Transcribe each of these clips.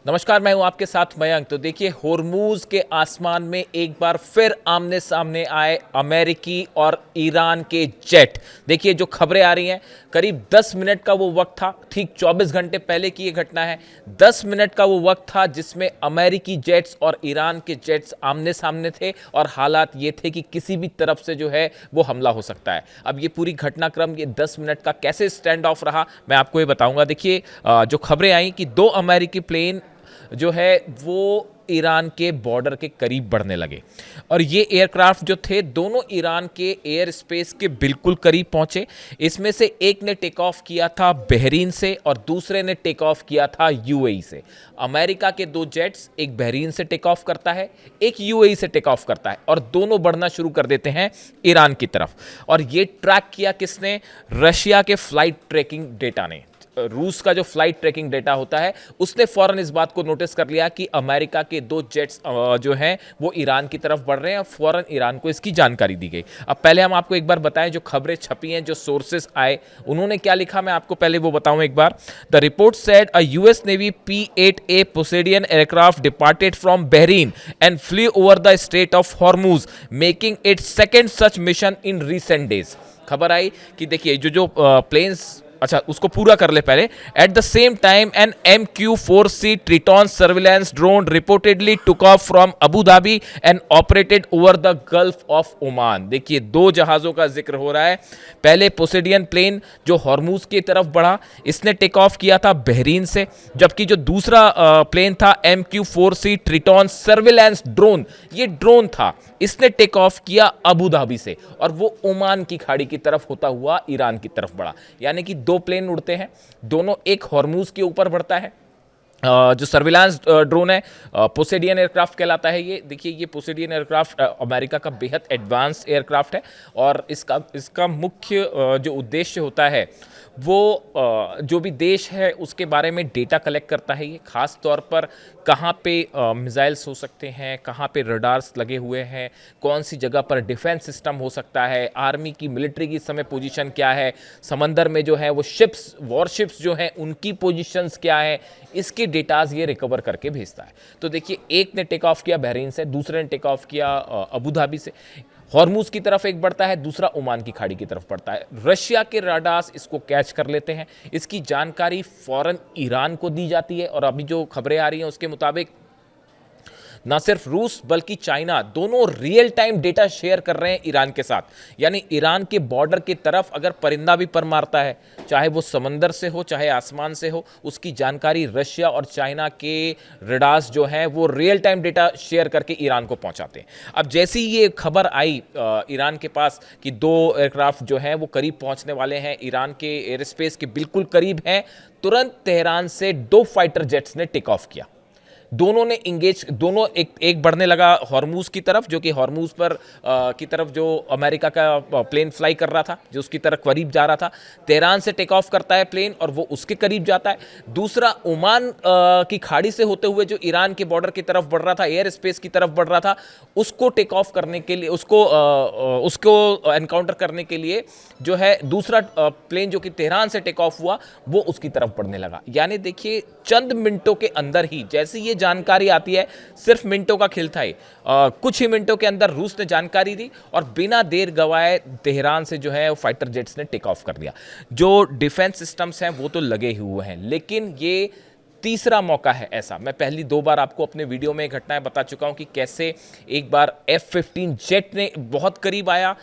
नमस्कार, मैं हूं आपके साथ मयंक। तो देखिए, होर्मुज के आसमान में एक बार फिर आमने सामने आए अमेरिकी और ईरान के जेट। देखिए, जो खबरें आ रही हैं, करीब 10 मिनट का वो वक्त था, ठीक 24 घंटे पहले की ये घटना है। 10 मिनट का वो वक्त था जिसमें अमेरिकी जेट्स और ईरान के जेट्स आमने सामने थे और हालात ये थे कि किसी भी तरफ से जो है वो हमला हो सकता है। अब ये पूरी घटनाक्रम, ये 10 मिनट का कैसे स्टैंड ऑफ रहा, मैं आपको ये बताऊंगा। देखिए, जो खबरें आई कि 2 अमेरिकी प्लेन जो है वो ईरान के बॉर्डर के करीब बढ़ने लगे और ये एयरक्राफ्ट जो थे दोनों ईरान के एयर स्पेस के बिल्कुल करीब पहुंचे। इसमें से एक ने टेक ऑफ किया था बहरीन से और दूसरे ने टेक ऑफ किया था यूएई से। अमेरिका के 2 जेट्स, एक बहरीन से टेक ऑफ करता है, एक यूएई से टेक ऑफ करता है और दोनों बढ़ना शुरू कर देते हैं ईरान की तरफ। और ये ट्रैक किया किसने? रशिया के फ्लाइट ट्रैकिंग डेटा ने। रूस का जो फ्लाइट ट्रैकिंग डेटा होता है उसने फौरन इस बात को नोटिस कर लिया कि अमेरिका के 2 जेट्स जो हैं वो ईरान की तरफ बढ़ रहे हैं और फौरन ईरान को इसकी जानकारी दी गई। अब पहले हम आपको एक बार बताएं, जो खबरें छपी हैं, जो सोर्सेस आए, उन्होंने क्या लिखा, मैं आपको पहले वो बताऊं एक बार। The report said a US navy P-8A Poseidon aircraft departed from Bahrain and flew over the strait of Hormuz, making it second such mission in recent days. खबर आई कि देखिए, जो प्लेन्स, अच्छा उसको पूरा कर ले पहले। At the same time an MQ-4C Triton surveillance drone reportedly took off from Abu Dhabi and operated over the gulf of Oman. देखिए, 2 जहाजों का जिक्र हो रहा है। पहले पोसेडियन प्लेन जो हॉर्मुज की तरफ बढ़ा, इसने टेक ऑफ किया था बहरीन से, जबकि जो दूसरा प्लेन था MQ-4C ट्रिटॉन सर्विलेंस ड्रोन, ये ड्रोन था, इसने टेक ऑफ किया अबू धाबी से और वो ओमान की खाड़ी की तरफ होता हुआ ईरान की तरफ बढ़ा। यानी कि 2 प्लेन उड़ते हैं, दोनों, एक हॉर्मुज के ऊपर बढ़ता है। जो सर्विलांस ड्रोन है, पोसेडियन एयरक्राफ्ट कहलाता है ये। देखिए, ये पोसेडियन एयरक्राफ्ट अमेरिका का बेहद एडवांस एयरक्राफ्ट है और इसका मुख्य जो उद्देश्य होता है वो जो भी देश है उसके बारे में डेटा कलेक्ट करता है। ये खास तौर पर कहाँ पे मिसाइल्स हो सकते हैं, कहाँ पे रडार्स लगे हुए हैं, कौन सी जगह पर डिफेंस सिस्टम हो सकता है, आर्मी की, मिलिट्री की समय पोजीशन क्या है, समंदर में जो है वो शिप्स, वॉरशिप्स जो हैं उनकी पोजीशंस क्या है, इसके डेटाज ये रिकवर करके भेजता है। तो देखिए, एक ने टेक ऑफ किया बहरीन से, दूसरे ने टेक ऑफ किया अबू धाबी से। हॉर्मुज की तरफ एक बढ़ता है, दूसरा ओमान की खाड़ी की तरफ बढ़ता है। रशिया के रडार्स इसको कैच कर लेते हैं, इसकी जानकारी फौरन ईरान को दी जाती है और अभी जो खबरें आ रही हैं उसके मुताबिक ना सिर्फ रूस बल्कि चाइना दोनों रियल टाइम डेटा शेयर कर रहे हैं ईरान के साथ। यानी ईरान के बॉर्डर की तरफ अगर परिंदा भी पर मारता है, चाहे वो समंदर से हो चाहे आसमान से हो, उसकी जानकारी रशिया और चाइना के रडार्स जो हैं वो रियल टाइम डेटा शेयर करके ईरान को पहुंचाते हैं। अब जैसी ये खबर आई ईरान के पास कि 2 एयरक्राफ्ट जो हैं वो करीब पहुंचने वाले हैं, ईरान के एयर स्पेस के बिल्कुल करीब हैं, तुरंत तेहरान से 2 फाइटर जेट्स ने टेक ऑफ किया। दोनों ने इंगेज, दोनों एक बढ़ने लगा हॉर्मुज की तरफ, जो कि हॉर्मुज पर की तरफ जो अमेरिका का प्लेन फ्लाई कर रहा था, जो उसकी तरफ करीब जा रहा था। तेहरान से टेक ऑफ करता है प्लेन और वो उसके करीब जाता है। दूसरा ओमान की खाड़ी से होते हुए जो ईरान के बॉर्डर की तरफ बढ़ रहा था, एयर स्पेस की तरफ बढ़ रहा था, उसको टेक ऑफ करने के लिए, उसको एनकाउंटर करने के लिए जो है दूसरा प्लेन जो कि तेहरान से टेक ऑफ हुआ वो उसकी तरफ बढ़ने लगा। यानी देखिए, चंद मिनटों के अंदर ही जैसे ये जानकारी आती है, सिर्फ मिनटों का खेल था ये, कुछ ही मिनटों के अंदर रूस ने जानकारी दी और बिना देर गवाए तेहरान से जो है फाइटर जेट्स ने टेक ऑफ कर दिया। जो डिफेंस सिस्टम्स हैं वो तो लगे हुए हैं, लेकिन ये तीसरा मौका है ऐसा। मैं पहली 2 बार आपको अपने वीडियो में घटनाएं बता चुका हूं कि कैसे एक बार F-15 जेट ने बहुत करीब आया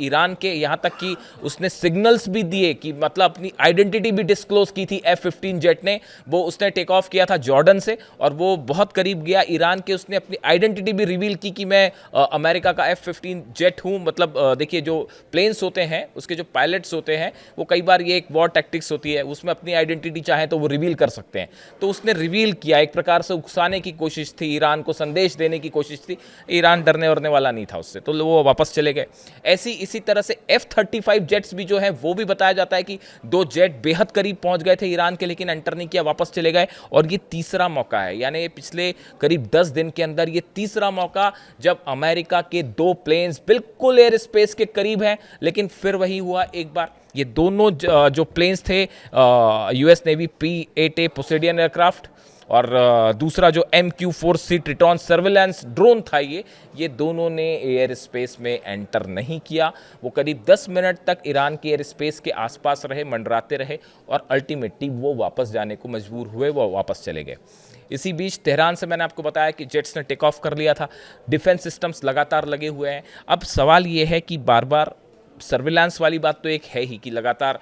ईरान के, यहां तक कि उसने सिग्नल्स भी दिए कि मतलब अपनी आइडेंटिटी भी डिस्क्लोज की थी F-15 जेट ने। वो उसने टेक ऑफ किया था जॉर्डन से और वो बहुत करीब गया ईरान के, उसने अपनी आइडेंटिटी भी रिवील की कि मैं अमेरिका का F-15 जेट हूं। मतलब देखिए, जो प्लेन्स होते हैं उसके जो पायलट्स होते हैं वो कई बार, ये एक वॉर टैक्टिक्स होती है, उसमें अपनी आइडेंटिटी चाहे तो वो रिवील कर सकते हैं। तो उसने रिवील किया, एक प्रकार से उकसाने की कोशिश थी, ईरान को संदेश देने की कोशिश थी। ईरान डरने वरने वाला नहीं था उससे, तो वो वापस चले गए। इसी तरह से F-35 जेट्स भी जो है वो भी बताया जाता है कि 2 जेट बेहद करीब पहुंच गए थे ईरान के, लेकिन एंटर नहीं किया, वापस चले गए। और ये तीसरा मौका है, यानी पिछले करीब 10 दिन के अंदर ये तीसरा मौका जब अमेरिका के 2 प्लेन्स बिल्कुल एयर स्पेस के करीब हैं, लेकिन फिर वही हुआ एक बार। ये दोनों जो प्लेन्स थे US navy P-8A Poseidon aircraft और दूसरा जो MQ-4C ट्रिटॉन सर्विलांस ड्रोन था, ये दोनों ने एयर स्पेस में एंटर नहीं किया। वो करीब 10 मिनट तक ईरान के एयर स्पेस के आसपास रहे, मंडराते रहे और अल्टीमेटली वो वापस जाने को मजबूर हुए, वो वापस चले गए। इसी बीच तेहरान से मैंने आपको बताया कि जेट्स ने टेक ऑफ कर लिया था, डिफेंस सिस्टम्स लगातार लगे हुए हैं। अब सवाल ये है कि बार बार सर्विलांस वाली बात तो एक है ही कि लगातार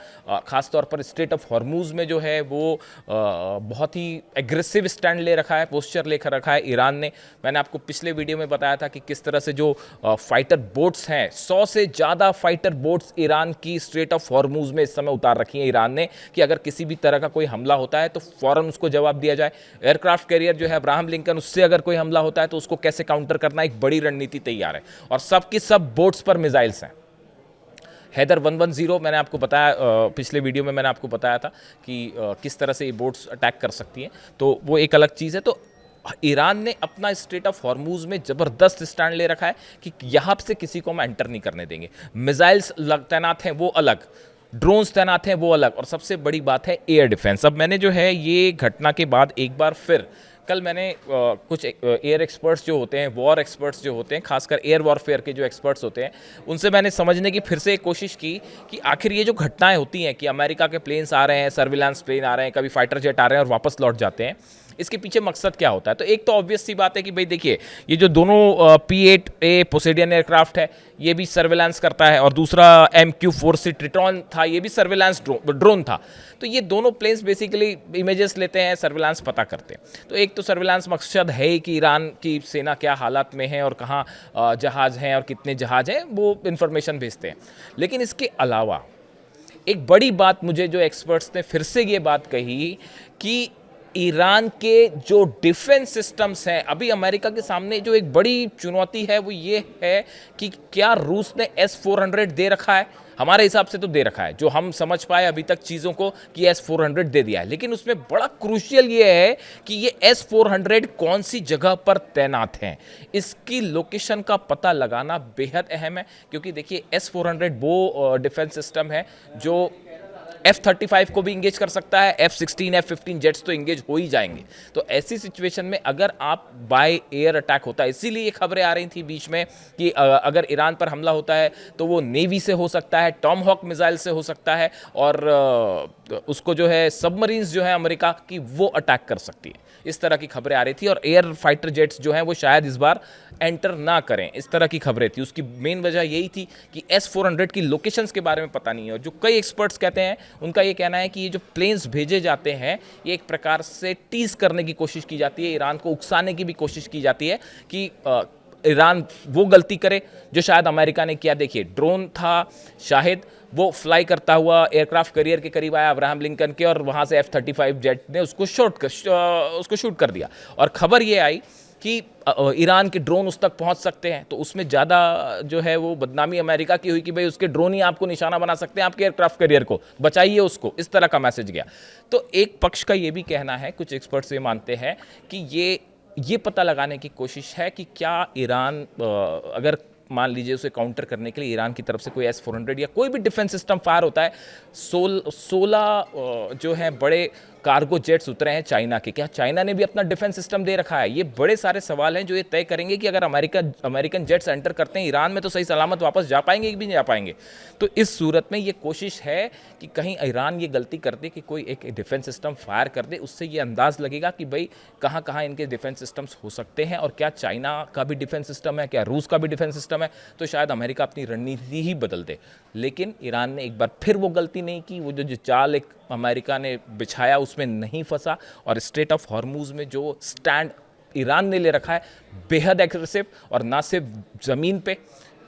ख़ास तौर पर स्ट्रेट ऑफ हॉर्मूज़ में जो है वो बहुत ही एग्रेसिव स्टैंड ले रखा है, पोस्चर लेकर रखा है ईरान ने। मैंने आपको पिछले वीडियो में बताया था कि किस तरह से जो फाइटर बोट्स हैं, 100 से ज़्यादा फाइटर बोट्स ईरान की स्ट्रेट ऑफ हॉर्मूज़ में इस समय उतार रखी है ईरान ने, कि अगर किसी भी तरह का कोई हमला होता है तो फ़ौरन उसको जवाब दिया जाए। एयरक्राफ्ट कैरियर जो है अब्राहम लिंकन, उससे अगर कोई हमला होता है तो उसको कैसे काउंटर करना, एक बड़ी रणनीति तैयार है और सब की सब बोट्स पर मिसाइल्स हैं। हैदर 110 मैंने आपको बताया, पिछले वीडियो में मैंने आपको बताया था कि किस तरह से ये बोट्स अटैक कर सकती हैं, तो वो एक अलग चीज़ है। तो ईरान ने अपना स्ट्रेट ऑफ हॉर्मूज़ में ज़बरदस्त स्टैंड ले रखा है कि यहाँ से किसी को हम एंटर नहीं करने देंगे। मिसाइल्स तैनात हैं वो अलग, ड्रोन्स तैनात हैं वो अलग, और सबसे बड़ी बात है एयर डिफेंस। अब मैंने जो है ये घटना के बाद एक बार फिर कल मैंने कुछ एयर एक्सपर्ट्स जो होते हैं, वॉर एक्सपर्ट्स जो होते हैं, खासकर एयर वॉरफेयर के जो एक्सपर्ट्स होते हैं, उनसे मैंने समझने की फिर से एक कोशिश की कि आखिर ये जो घटनाएं होती हैं कि अमेरिका के प्लेन्स आ रहे हैं, सर्विलांस प्लेन आ रहे हैं, कभी फाइटर जेट आ रहे हैं और वापस लौट जाते हैं, इसके पीछे मकसद क्या होता है। तो एक तो ऑब्वियस सी बात है कि भाई देखिए, ये जो दोनों P-8A पोसेडियन एयरक्राफ्ट है, ये भी सर्विलांस करता है, और दूसरा MQ-4C ट्रिटॉन था, ये भी सर्विलांस ड्रोन था। तो ये दोनों प्लेन्स बेसिकली इमेजेस लेते हैं, सर्विलांस पता करते हैं। तो एक तो सर्विलांस मकसद है ही कि ईरान की सेना क्या हालात में है और कहाँ जहाज़ हैं और कितने जहाज़ हैं, वो इन्फॉर्मेशन भेजते हैं। लेकिन इसके अलावा एक बड़ी बात मुझे जो एक्सपर्ट्स ने फिर से ये बात कही कि ईरान के जो डिफेंस सिस्टम्स हैं, अभी अमेरिका के सामने जो एक बड़ी चुनौती है वो ये है कि क्या रूस ने S-400 दे रखा है। हमारे हिसाब से तो दे रखा है, जो हम समझ पाए अभी तक चीज़ों को, कि S-400 दे दिया है। लेकिन उसमें बड़ा क्रूशियल ये है कि ये S-400 कौन सी जगह पर तैनात हैं, इसकी लोकेशन का पता लगाना बेहद अहम है। क्योंकि देखिए, S-400 वो डिफेंस सिस्टम है जो F-35 को भी इंगेज कर सकता है, F-16, F-15 जेट्स तो इंगेज हो ही जाएंगे। तो ऐसी सिचुएशन में अगर आप बाय एयर अटैक होता है, इसीलिए ये खबरें आ रही थी बीच में कि अगर ईरान पर हमला होता है तो वो नेवी से हो सकता है, टॉम हॉक मिसाइल से हो सकता है, और उसको जो है सबमरीन्स जो है अमेरिका की, वो अटैक कर सकती है। इस तरह की खबरें आ रही थी, और एयर फाइटर जेट्स जो हैं वो शायद इस बार एंटर ना करें, इस तरह की खबरें थी। उसकी मेन वजह यही थी कि S-400 की लोकेशंस के बारे में पता नहीं है, और जो कई एक्सपर्ट्स कहते हैं, उनका ये कहना है कि ये जो प्लेन्स भेजे जाते हैं, ये एक प्रकार से टीज करने की कोशिश की जाती है, ईरान को उकसाने की भी कोशिश की जाती है कि ईरान वो गलती करे जो शायद अमेरिका ने किया। देखिए, ड्रोन था शाहिद, वो फ्लाई करता हुआ एयरक्राफ्ट कैरियर के करीब आया अब्राहम लिंकन के, और वहाँ से F-35 जेट ने उसको शूट कर दिया। और खबर ये आई कि ईरान के ड्रोन उस तक पहुंच सकते हैं, तो उसमें ज़्यादा जो है वो बदनामी अमेरिका की हुई कि भाई उसके ड्रोन ही आपको निशाना बना सकते हैं, आपके एयरक्राफ्ट कैरियर को बचाइए उसको, इस तरह का मैसेज गया। तो एक पक्ष का ये भी कहना है, कुछ एक्सपर्ट्स ये मानते हैं कि ये पता लगाने की कोशिश है कि क्या ईरान अगर मान लीजिए उसे काउंटर करने के लिए ईरान की तरफ से कोई S-400 या कोई भी डिफेंस सिस्टम फायर होता है, 16 जो है बड़े कार्गो जेट्स उतरे हैं चाइना के, क्या चाइना ने भी अपना डिफेंस सिस्टम दे रखा है? ये बड़े सारे सवाल हैं जो ये तय करेंगे कि अगर अमेरिकन जेट्स एंटर करते हैं ईरान में तो सही सलामत वापस जा पाएंगे कि भी नहीं जा पाएंगे। तो इस सूरत में ये कोशिश है कि कहीं ईरान ये गलती कर दे कि कोई एक डिफेंस सिस्टम फायर कर दे, उससे ये अंदाज लगेगा कि भाई कहाँ कहाँ इनके डिफेंस सिस्टम्स हो सकते हैं, और क्या चाइना का भी डिफेंस सिस्टम है, क्या रूस का भी डिफेंस सिस्टम है, तो शायद अमेरिका अपनी रणनीति ही बदल दे। लेकिन ईरान ने एक बार फिर वो गलती नहीं की, वो जो चाल एक अमेरिका ने बिछाया उसमें नहीं फंसा, और स्ट्रेट ऑफ हॉर्मूज में जो स्टैंड ईरान ने ले रखा है बेहद एग्रेसिव, और ना सिर्फ ज़मीन पे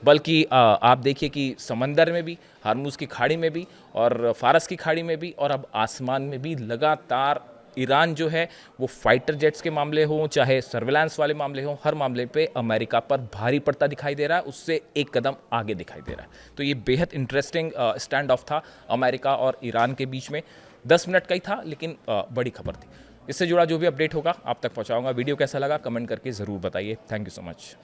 बल्कि आप देखिए कि समंदर में भी, हॉर्मूज की खाड़ी में भी, और फारस की खाड़ी में भी, और अब आसमान में भी लगातार ईरान जो है वो फाइटर जेट्स के मामले हों चाहे सर्विलांस वाले मामले हों, हर मामले पे अमेरिका पर भारी पड़ता दिखाई दे रहा है, उससे एक कदम आगे दिखाई दे रहा है। तो ये बेहद इंटरेस्टिंग स्टैंड ऑफ था अमेरिका और ईरान के बीच में। 10 मिनट का ही था, लेकिन बड़ी खबर थी। इससे जुड़ा जो भी अपडेट होगा आप तक पहुंचाऊंगा। वीडियो कैसा लगा कमेंट करके ज़रूर बताइए। Thank you so much.